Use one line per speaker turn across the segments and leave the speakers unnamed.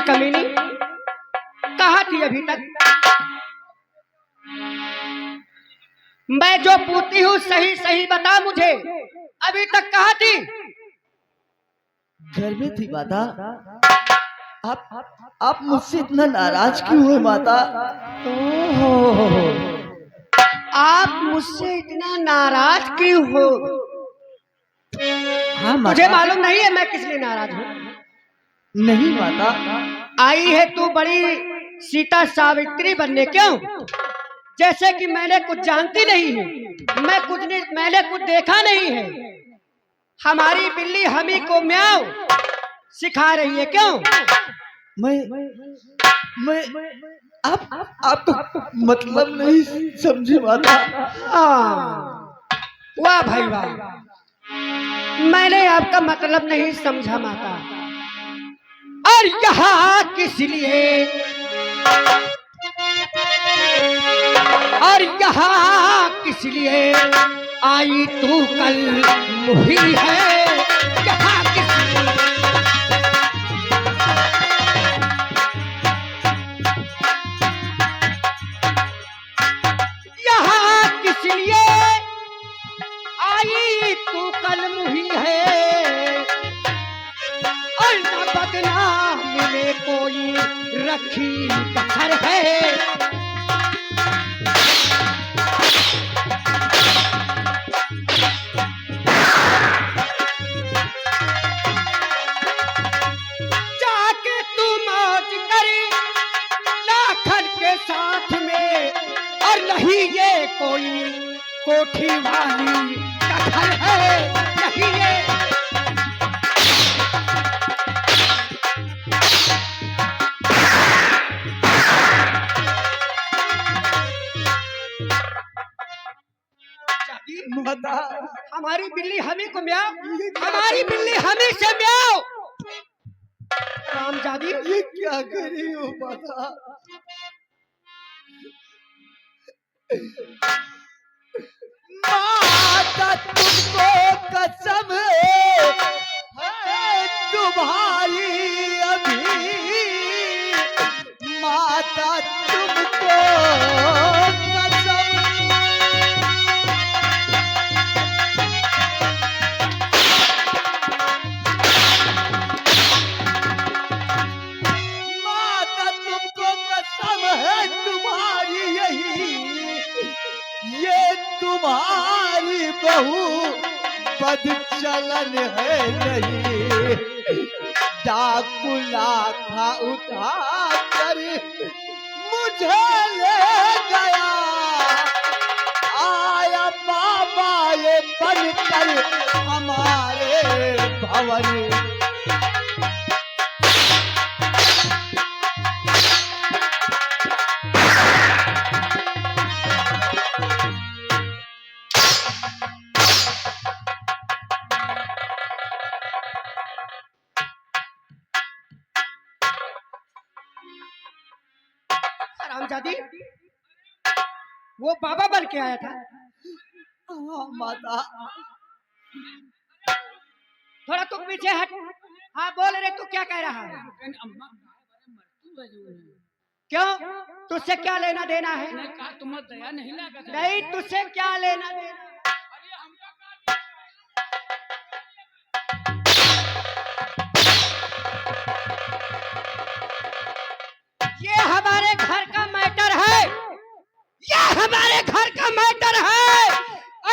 कमीनी, कहाँ थी अभी तक? मैं जो पूछती हूँ सही सही बता मुझे, अभी तक कहाँ थी?
घर में थी माता। आप मुझसे इतना नाराज क्यों हो माता?
ओहो, आप मुझसे इतना नाराज क्यों हो?
हाँ माता।
तुझे मालूम नहीं है मैं किस लिए नाराज हूँ?
नहीं माता।
आई है तू बड़ी सीता सावित्री बनने, क्यों? जैसे कि मैंने कुछ जानती नहीं है, मैंने कुछ देखा नहीं है। हमारी बिल्ली हमी को म्याऊं सिखा रही है, क्यों?
मैं आप तो मतलब नहीं समझी माता।
वाह भाई वाह, मैंने आपका मतलब नहीं समझा माता। और यहाँ किस लिए, और यहाँ किस लिए आई तू कल मुही है? यहाँ किस लिए, यहाँ किस लिए आई तू कल मुही है? और न बदनाम मिले कोई रखी कसर है। जाके तू मौज करे लाखन के साथ में, और नहीं ये कोई कोठी वाली का घर है, नहीं ये।
माता
हमारी बिल्ली हमी को म्याओ, हमारी बिल्ली हमी से म्याओ। रामजादी
ये क्या कर रही हो माता? माता तुमको कसम है तुम्हारी अभी, माता तुमको कसम। माता तुमको कसम है तुम्हारी यही, ये तुम्हारी बहू बद चलन है नहीं। डाकू लाखा उठा कर मुझे ले गया, आया बाबा ये बनकर हमारे भवन।
रामजादी वो बाबा बन के आया था।
हाँ माता।
थोड़ा तू पीछे हट। हाँ बोल रे, तू क्या कह रहा है? क्यों, तुझसे क्या लेना देना है? नहीं, तुझसे क्या लेना देना? ये हमारे घर का मैटर है, ये हमारे घर का मैटर है।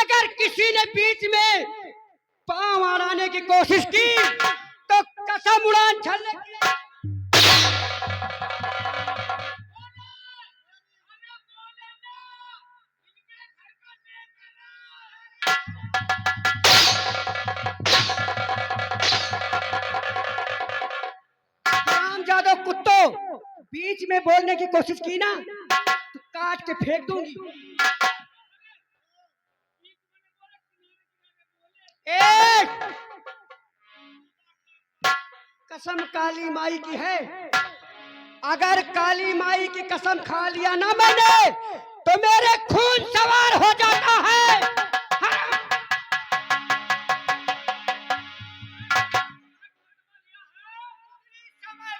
अगर किसी ने बीच में पांव अड़ाने की कोशिश की तो कसम उड़ान छलने की। रामजादो कुत्तो, बीच में बोलने की कोशिश की ना तो काट के फेंक दूंगी। कसम काली माई की है, अगर काली माई की कसम खा लिया ना मैंने तो मेरे खून सवार हो जाता है।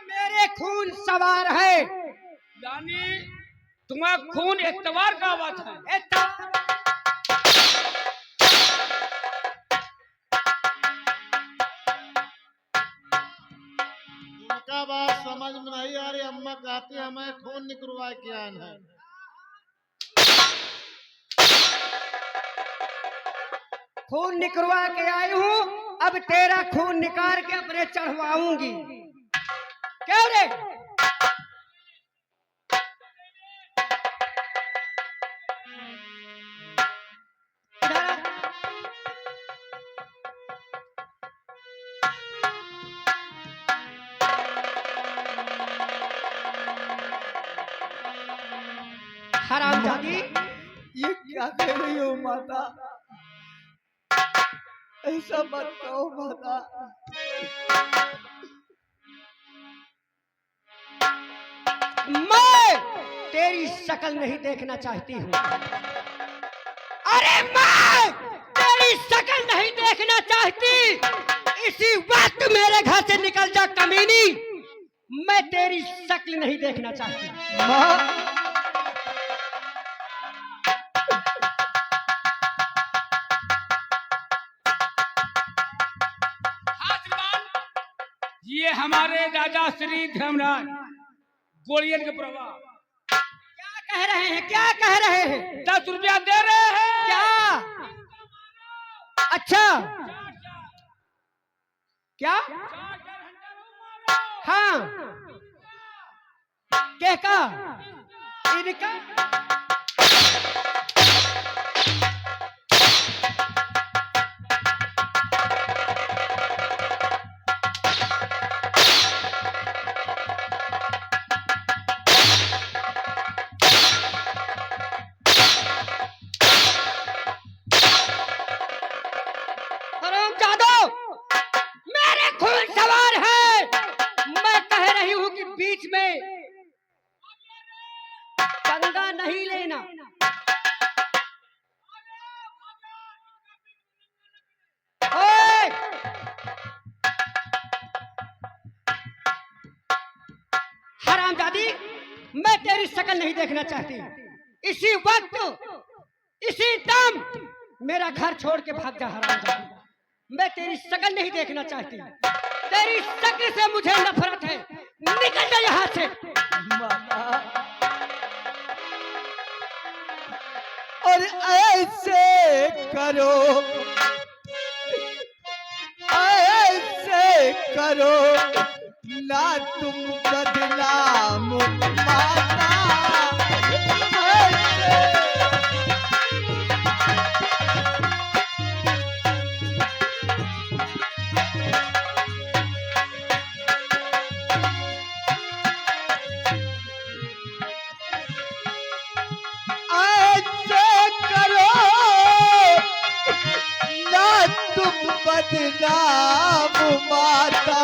मेरे खून सवार है।
यानी तुम्हारा खून एतवार का बात है।
उनका बात समझ में नहीं आ रही। अम्मा कहती है हमें खून निकलवा के आना है।
खून निकलवा के आई हूँ, अब तेरा खून निकाल के अपने चढ़वाऊंगी। क्यों रे? हरामजादी,
ये क्या कह रही हो माता? ऐसा मत कहो माता।
मैं तेरी शक्ल नहीं देखना चाहती हूँ। अरे मैं तेरी शक्ल नहीं देखना चाहती। इसी वक्त मेरे घर से निकल जा कमीनी। मैं तेरी शक्ल नहीं देखना चाहती।
माँ,
हाँ श्रीमान, ये हमारे राजा श्री धर्मराज गोलियन के प्रभाव।
क्या कह रहे हैं? क्या कह रहे हैं?
10 रुपया दे रहे हैं।
क्या? अच्छा, क्या? हाँ, क्या का? इनका मेरे खून सवार है। मैं कह रही हूँ कि बीच में पंगा नहीं लेना। ओए! हरामजादी, मैं तेरी शक्ल नहीं देखना चाहती। इसी वक्त, इसी दम मेरा घर छोड़ के भाग जा हरामजादी। मैं तेरी शक्ल नहीं देखना चाहती। तेरी शक्ल से मुझे नफरत है। निकल जा यहाँ से।
माता, और ऐसे करो, ऐसे करो ना तुम बदनाम माता। ऐसे ऐसे करो ना तुम बदनाम माता।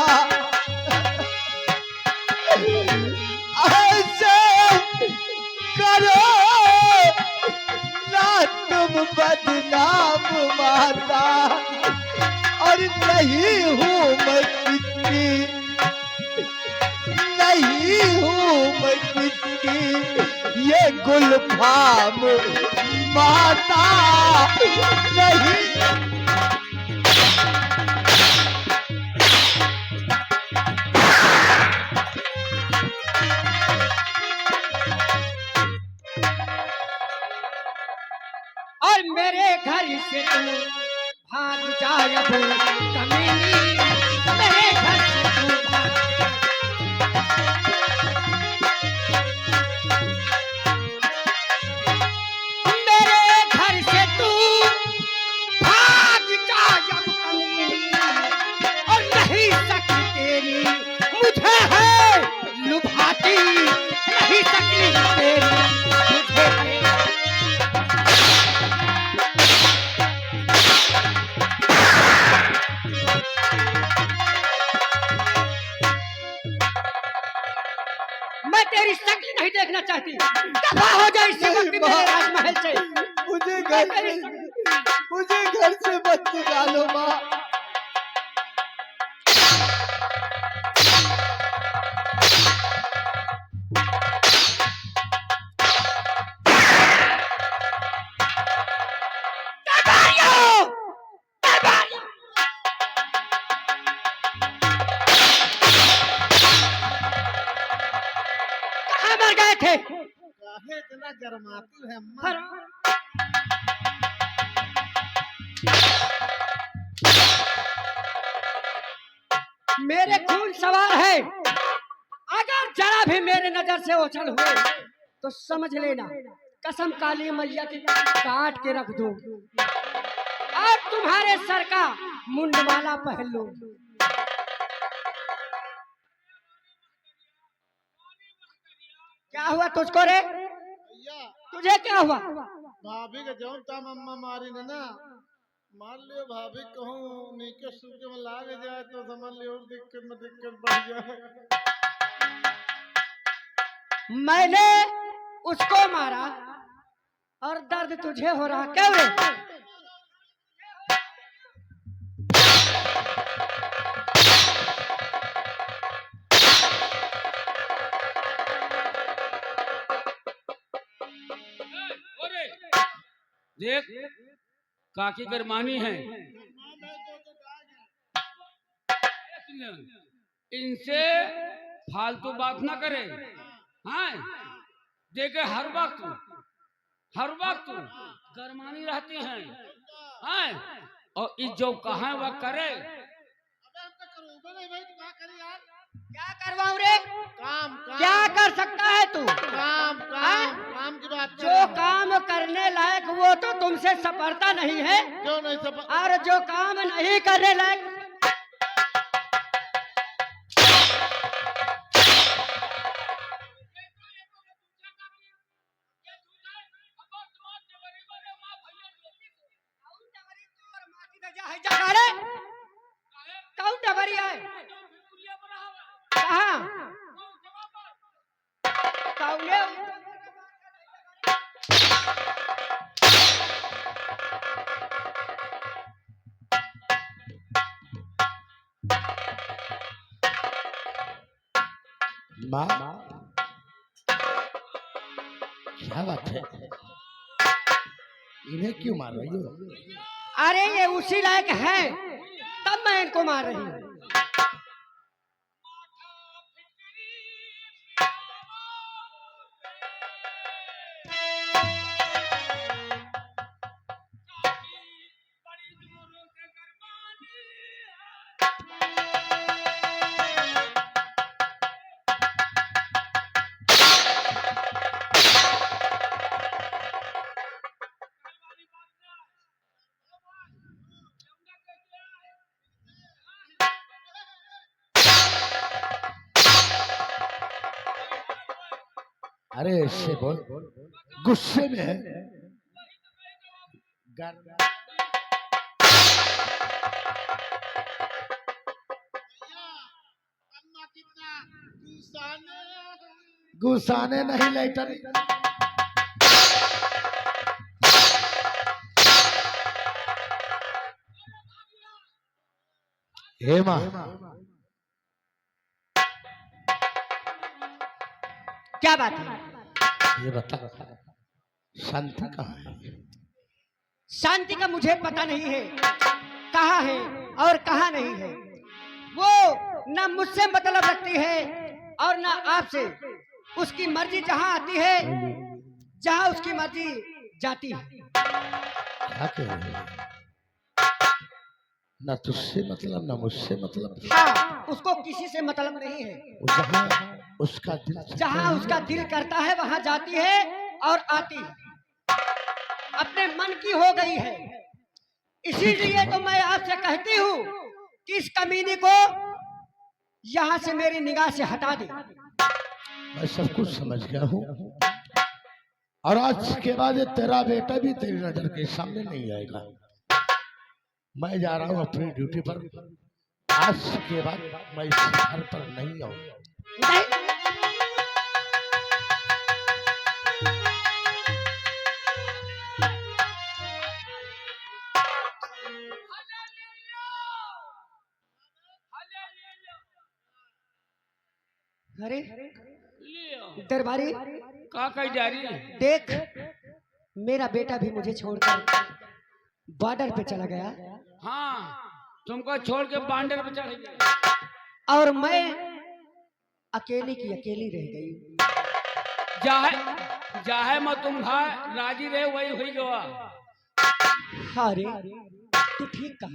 ऐसे करो ना तुम बदनाम माता। और नहीं हूँ मैं कितनी, नहीं हूँ मैं कितनी ये गुलफाम माता। नहीं,
और मेरे घर से तू भाग जा अब कमीनी। मेरे घर से तू भाग। मेरे घर से तू भाग जा अब कमीनी। और नहीं सकती तेरी मुझे है लुभाती। नहीं सकती तेरी मुझे है। मैं तेरी शक्ल नहीं देखना चाहती। दफा हो जाए इसी वक्त मेरे राजमहल से।
मुझे घर से मत निकालो माँ।
में मर गए थे।
काहे इतना गरमाती है अम्मा?
मेरे खून सवार है, अगर जरा भी मेरे नजर से ओझल हुए तो समझ लेना कसम काली मैया की काट के रख दूं और तुम्हारे सर का मुंडमाला पहन लूं। क्या हुआ तुझको रे?
भैया
तुझे क्या हुआ?
भाभी के जौन ताम अम्मा मारी ने ना, मान लियो भाभी कहूँ नीचे सूखे में लाग जाए तो समझ लियो दिक्कत में दिक्कत बढ़ जाए।
मैंने उसको मारा और दर्द तुझे हो रहा क्यों रे?
अरे देख काकी गरमानी है, इनसे फालतू बात ना करे। हाँ देखे हर वक्त गरमानी रहती हैं। हाँ और इस जो कहा वह करे।
अबे हम तो करूँगा नहीं भाई, तू क्या करी यार?
क्या करवाऊं रे?
काम काम
क्या कर सकता है तू?
काम काम काम की बात कर
जो
रहा हूँ।
काम करने लायक वो तो तुमसे सपरता नहीं है,
क्यों नहीं सब?
और जो काम नहीं करने लायक कौन डबरी है? कहाँ? कौने?
माँ क्या बात है, इन्हें क्यों मार रही हो?
अरे ये उसी लायक है तब मैं इनको मार रही हूँ।
अरे ऐसे बोल, गुस्से में है।
अम्मा कितना गुस्साने
गुस्साने नहीं लेटर। हे माँ,
क्या बात है?
ये बता शांति कहाँ है?
शांति का मुझे पता नहीं है कहाँ है और कहाँ नहीं है। वो न मुझसे मतलब रखती है और न आपसे। उसकी मर्जी जहाँ आती है, जहाँ उसकी मर्जी जाती है।
क्या कह रहे हो? ना तुझसे मतलब ना मुझसे मतलब।
हाँ, उसको किसी से मतलब नहीं है। जहाँ उसका दिल करता है वहाँ जाती है और आती है। अपने मन की हो गई है। इसीलिए तो मैं आपसे कहती हूँ कि इस कमीनी को यहाँ से मेरी निगाह से हटा दे।
मैं सब कुछ समझ गया हूँ और आज के बाद ये तेरा बेटा भी तेरी नजर के सामने नहीं आएगा। मैं जा रहा हूँ अपनी ड्यूटी पर। आज के बाद मैं इस घर पर नहीं आऊंगा।
अरे
लियो
दरबारी,
का कही जा रही है?
देख मेरा बेटा भी मुझे छोड़कर बॉर्डर पे चला गया
हाँ तुमको छोड़ के बांडर पे चढ़ गए
और मैं अकेली की अकेली रह गई।
जाहे मैं तुम भाई राजी रहे वही हुई गवा।
हाँ रे, तू ठीक कहा,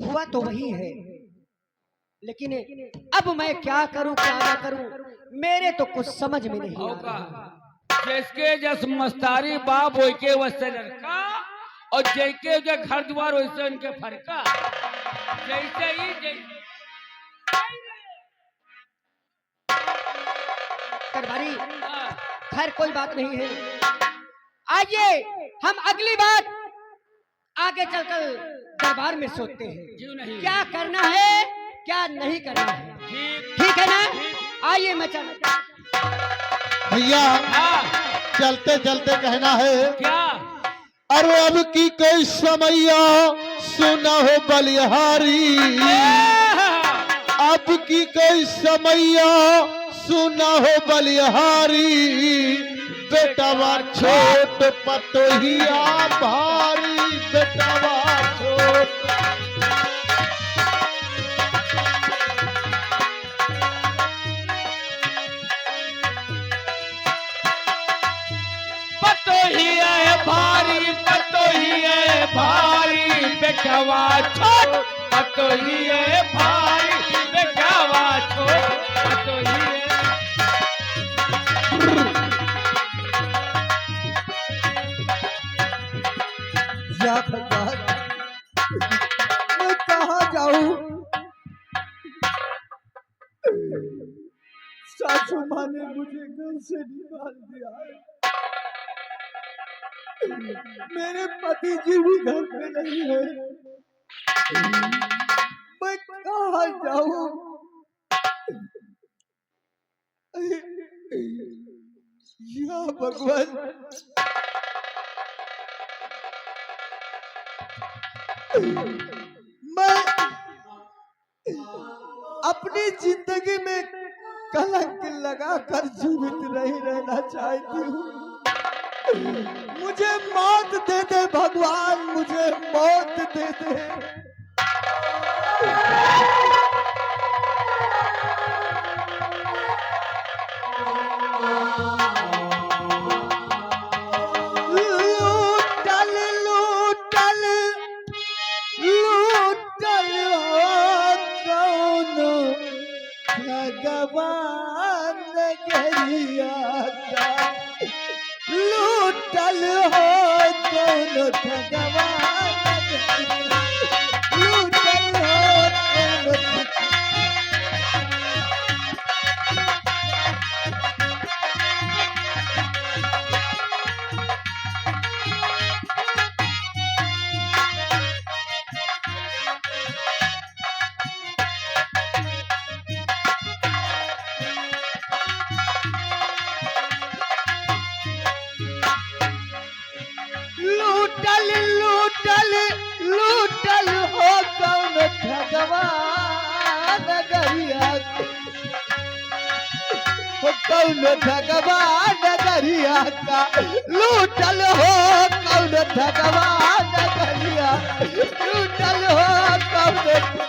हुआ तो वही है, लेकिन अब मैं क्या करूं क्या ना करूं, मेरे तो कुछ समझ में नहीं आ रहा।
जिसके जस मस्तारी बाप हो के वैसे लड़का, और जैके जो घर द्वार वैसे उनके फरका। जैसे ही
करवारी, खैर कोई बात नहीं है। आइए हम अगली बार आगे चलकर दरबार में सोचते हैं क्या करना है क्या नहीं करना है। ठीक है ना? आइए मैं चल।
भैया चलते चलते कहना है
क्या?
अरे अब की कोई समैया सुना हो बलिहारी, अब की कोई समैया सुना हो बलिहारी, बेटवा छोट पतोहिया भारी, बेटवा छोट।
पतोहिया भारी, पतोहिया भारी, बेटवा छोट, पतोहिया भारी, बेटवा छोट, पतोहिया।
या भगवान, मैं कहाँ जाऊं? सासू माँ ने मुझे घर से निकाल दिया है, मेरे पति जी भी घर पे नहीं है, मैं कहाँ जाऊं? या भगवान, मैं अपनी जिंदगी में कलंक लगाकर जीवित नहीं रहना चाहती हूँ। मुझे मौत दे दे भगवान, मुझे मौत दे दे। भगवान गरिया का लूटल हो कौन भगवान, लूटल हो कौन। लूटल लूटल लूटल हो कौन भगवान गरिया, हो कौन भगवान गरिया का लूटल हो कौन भगवान गरिया, लूटल हो कौन।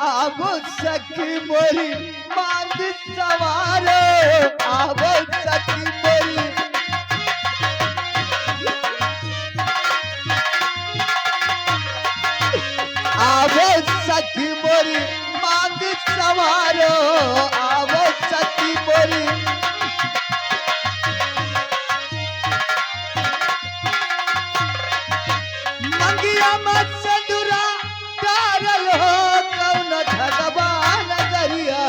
आवो सखी मोरी मांग सवारो, आवो सखी मोरी, आवो सखी मोरी मांग सवारो, आवो सखी मोरी। मंगिया मत संदूरा डारल हो कौन भगवान गरिया,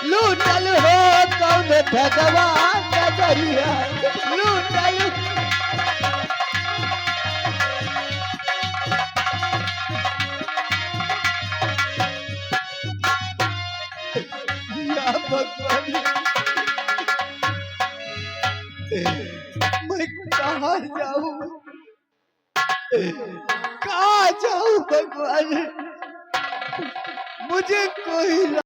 लूटल हो कौन भगवान गरिया, लूटल। या भगवान, मैं कहाँ जाऊं, कहाँ जाऊं भगवान, मुझे कोई